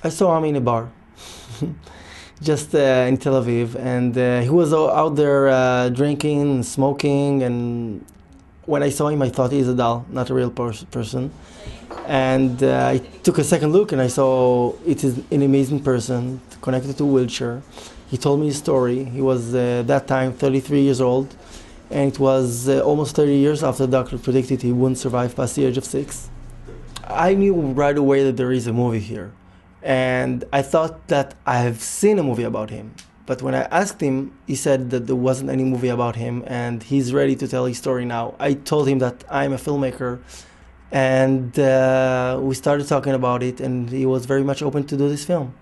I saw Ami in a bar, just in Tel Aviv, and he was out there drinking, smoking, and when I saw him, I thought he's a doll, not a real person. And I took a second look, and I saw it is an amazing person, connected to a wheelchair. He told me his story. He was, that time, 33 years old, and it was almost 30 years after the doctor predicted he wouldn't survive past the age of 6. I knew right away that there is a movie here. And I thought that I have seen a movie about him. But when I asked him, he said that there wasn't any movie about him and he's ready to tell his story now. I told him that I'm a filmmaker, and we started talking about it, and he was very much open to do this film.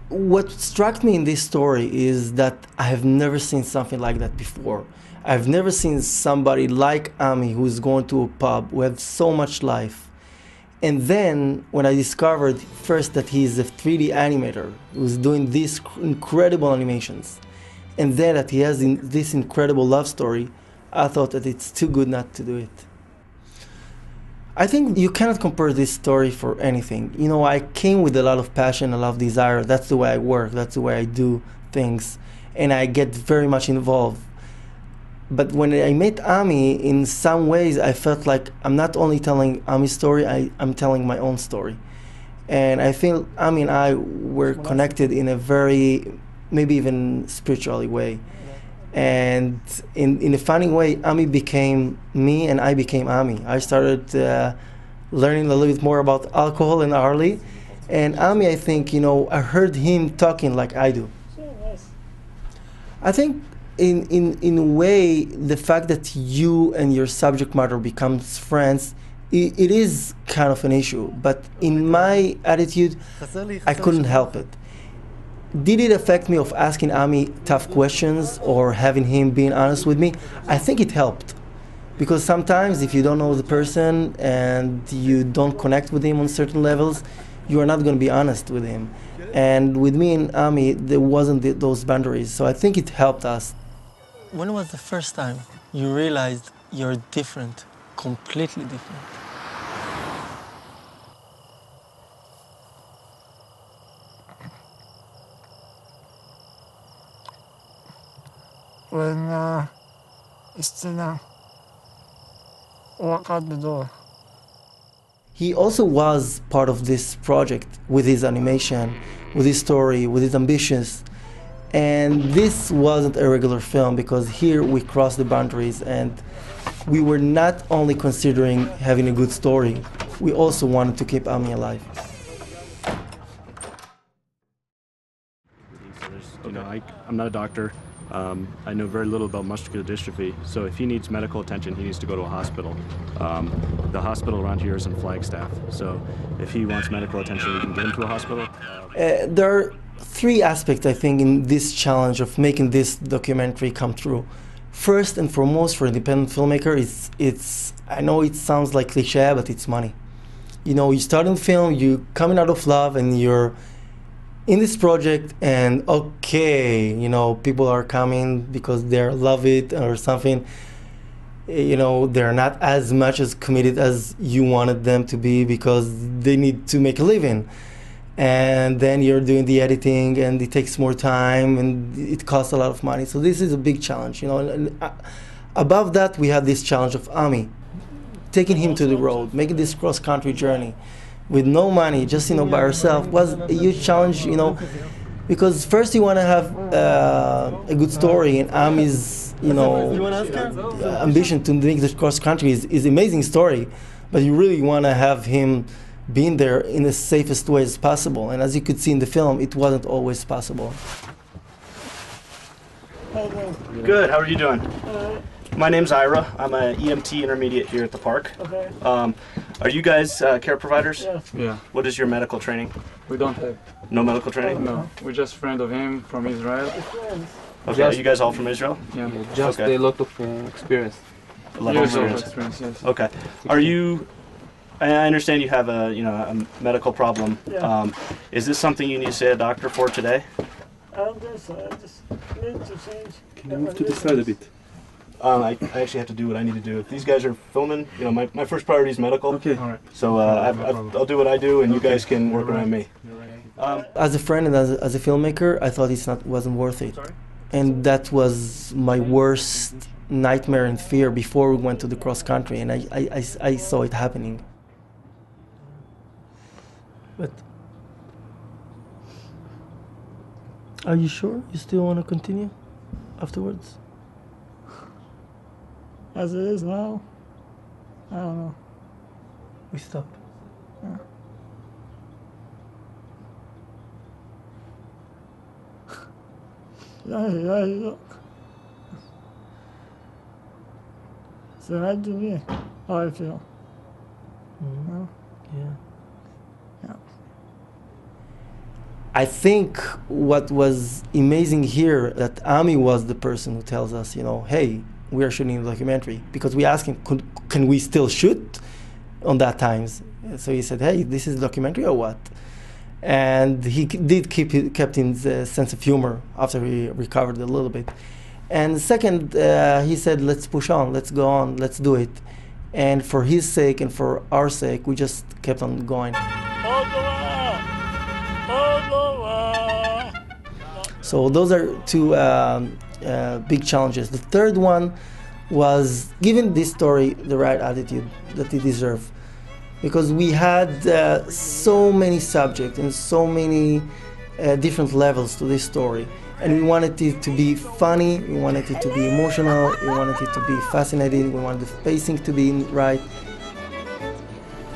What struck me in this story is that I have never seen something like that before. I've never seen somebody like Ami who's going to a pub, who has so much life. And then when I discovered first that he's a 3D animator who's doing these incredible animations, and then that he has this incredible love story, I thought that it's too good not to do it. I think you cannot compare this story for anything. You know, I came with a lot of passion, a lot of desire. That's the way I work, that's the way I do things, and I get very much involved. But when I met Ami, in some ways I felt like I'm not only telling Ami's story, I'm telling my own story. And I feel Ami and I were connected in a very, maybe even spiritually way. And in a funny way, Ami became me and I became Ami. I started learning a little bit more about alcohol and Harley. And Ami, I think, you know, I heard him talking like I do. I think in a way, the fact that you and your subject matter becomes friends, it is kind of an issue. But in my attitude, I couldn't help it. Did it affect me of asking Ami tough questions or having him being honest with me? I think it helped. Because sometimes if you don't know the person and you don't connect with him on certain levels, you are not going to be honest with him. And with me and Ami, there wasn't those boundaries. So I think it helped us. When was the first time you realized you're different, completely different? When Istina walked out the door. He also was part of this project with his animation, with his story, with his ambitions. And this wasn't a regular film because here we crossed the boundaries and we were not only considering having a good story, we also wanted to keep Ami alive. You know, I'm not a doctor. I know very little about muscular dystrophy, so if he needs medical attention, he needs to go to a hospital. The hospital around here is in Flagstaff, so if he wants medical attention, we can get him to a hospital. There are three aspects, I think, in this challenge of making this documentary come true. First and foremost, for an independent filmmaker, it's I know it sounds like cliche, but it's money. You know, you start in film, you coming out of love, and you're in this project, and okay, you know, people are coming because they love it or something. You know, they're not as much as committed as you wanted them to be because they need to make a living. And then you're doing the editing, and it takes more time, and it costs a lot of money. So this is a big challenge, you know. And above that, we have this challenge of Ami, taking him to the road, making this cross-country journey with no money, just, you know, by herself, was a huge challenge, you know, because first you want to have a good story, and Ami's, you know, ambition to make this cross-country is amazing story, but you really want to have him being there in the safest way as possible. And as you could see in the film, it wasn't always possible. Good, how are you doing? My name's Ira. I'm an EMT intermediate here at the park. Okay. Are you guys care providers? Yes. Yeah, What is your medical training? we don't have. No medical training? No, we're just friend of him from Israel. Okay, are you guys all from Israel? Yeah, Just Okay. a lot of experience. A lot of years of experience. experience. Yes. Okay. Are you, I understand you have a, you know, a medical problem. Yeah. Is this something you need to see a doctor for today? I don't guess so. I just need to change. Can you move to the side a bit? I actually have to do what I need to do. If these guys are filming, you know, my first priority is medical. Okay. All right. So I'll do what I do, and you guys can work around me. As a friend and as a filmmaker, I thought wasn't worth it. Sorry? And that was my worst nightmare and fear before we went to the cross country, and I saw it happening. But are you sure you still want to continue afterwards? As it is now, I don't know. We stop. Yeah. So right to me, how I feel. Mm-hmm. Yeah. Yeah. I think what was amazing here that Ami was the person who tells us, you know, hey, we are shooting a documentary, because we asked him, can we still shoot on that times? So he said, hey, this is a documentary or what? And he kept his sense of humor after he recovered a little bit. And second, he said, let's push on, let's go on, let's do it. And for his sake and for our sake, we just kept on going. So those are two big challenges. The third one was giving this story the right attitude that it deserved. Because we had so many subjects and so many different levels to this story. And we wanted it to be funny, we wanted it to be emotional, we wanted it to be fascinating, we wanted the pacing to be right.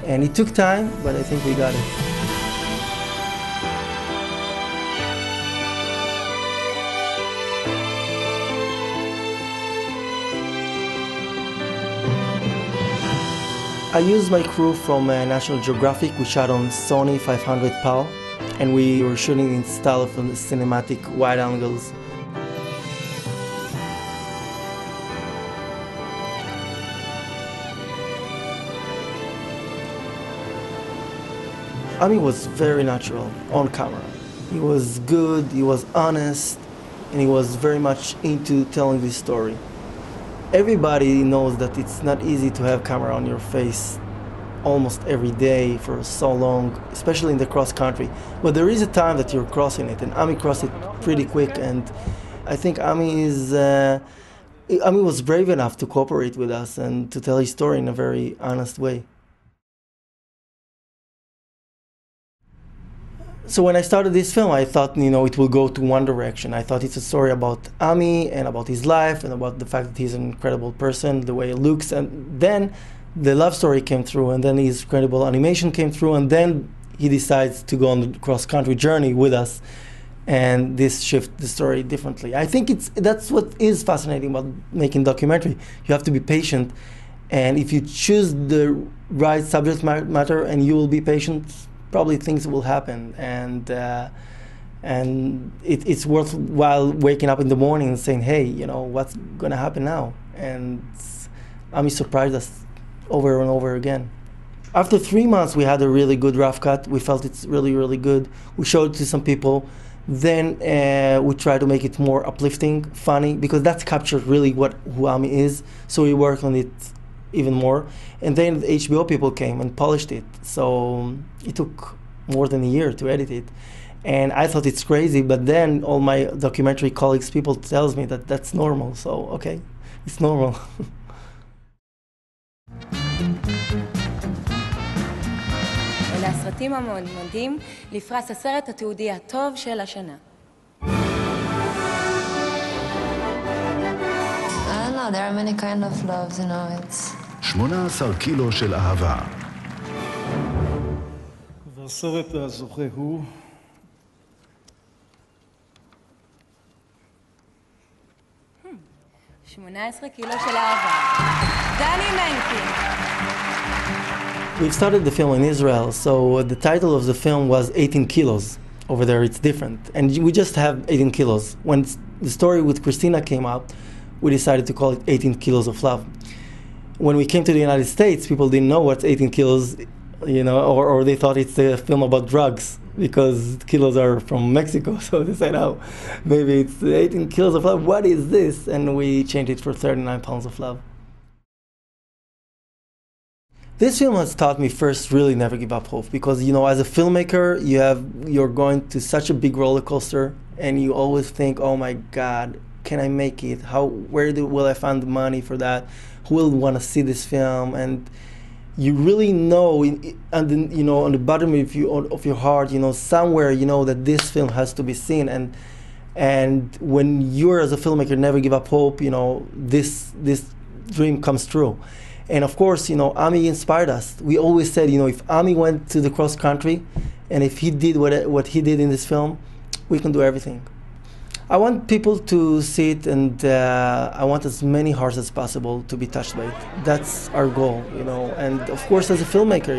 And it took time, but I think we got it. I used my crew from National Geographic. We shot on Sony 500 PAL, and we were shooting in style of cinematic wide angles. Ami was very natural on camera. He was good, he was honest, and he was very much into telling this story. Everybody knows that it's not easy to have camera on your face almost every day for so long, especially in the cross country. But there is a time that you're crossing it, and Ami crossed it pretty quick. And I think Ami was brave enough to cooperate with us and to tell his story in a very honest way. So when I started this film, I thought, you know, it will go to one direction. I thought it's a story about Ami and about his life and about the fact that he's an incredible person, the way he looks. And then the love story came through, and then his incredible animation came through, and then he decides to go on the cross-country journey with us. And this shifts the story differently. I think that's what is fascinating about making documentary. You have to be patient. And if you choose the right subject matter and you will be patient, probably things will happen, and it's worthwhile waking up in the morning and saying, hey, you know, what's gonna happen now? And Ami surprised us over and over again. After 3 months, we had a really good rough cut. We felt it's really, really good. We showed it to some people. Then we tried to make it more uplifting, funny, because that's captured really who Ami is. So we worked on it even more. And then the HBO people came and polished it. So it took more than a year to edit it. And I thought it's crazy, but then all my documentary colleagues, people tells me that that's normal. So, okay, it's normal. אלה הסרטים המועמדים לפרס הסרט התיעודי הטוב של השנה. I don't know, there are many kind of loves, you know, it's... 18 קילו של אהבה. והסרט הזוכה הוא... Hmm. 18 קילו של אהבה. דני מנקין. We started the film in Israel, so the title of the film was 18 Kilos. Over there it's different. And we just have 18 Kilos. When the story with Christina came out, we decided to call it 18 Kilos of Love. When we came to the United States, people didn't know what 18 Kilos or they thought it's a film about drugs because kilos are from Mexico. So they said, oh, maybe it's 18 kilos of love. What is this? And we changed it for 39 pounds of love. This film has taught me first, really never give up hope, because as a filmmaker, you're going to such a big roller coaster, and you always think, oh my God, can I make it? Will I find the money for that? Who will want to see this film? And you really know, on the bottom of your heart, somewhere, that this film has to be seen. And when you're as a filmmaker never give up hope, this dream comes true. And of course, Ami inspired us. We always said, if Ami went to the cross country, and if he did what he did in this film, we can do everything. I want people to see it, and I want as many hearts as possible to be touched by it. That's our goal, And of course, as a filmmaker,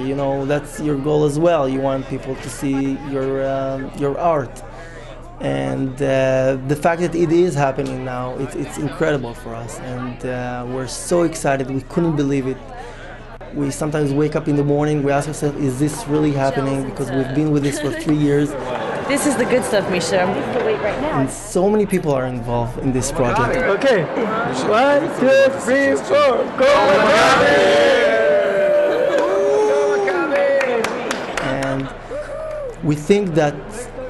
that's your goal as well. You want people to see your art. And the fact that it is happening now, it's incredible for us, and we're so excited. We couldn't believe it. We sometimes wake up in the morning, we ask ourselves, is this really happening? Because we've been with this for 3 years. This is the good stuff, Misha. I'm going to wait right now. And so many people are involved in this project. Okay, 1, 2, 3, 4, go And we think that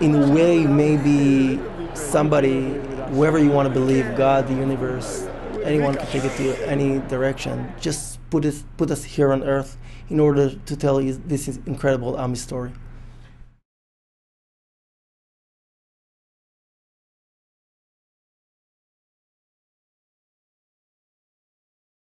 in a way, maybe somebody, whoever you want to believe, God, the universe, anyone can take it to any direction, just put us here on earth in order to tell you this is incredible Ami story.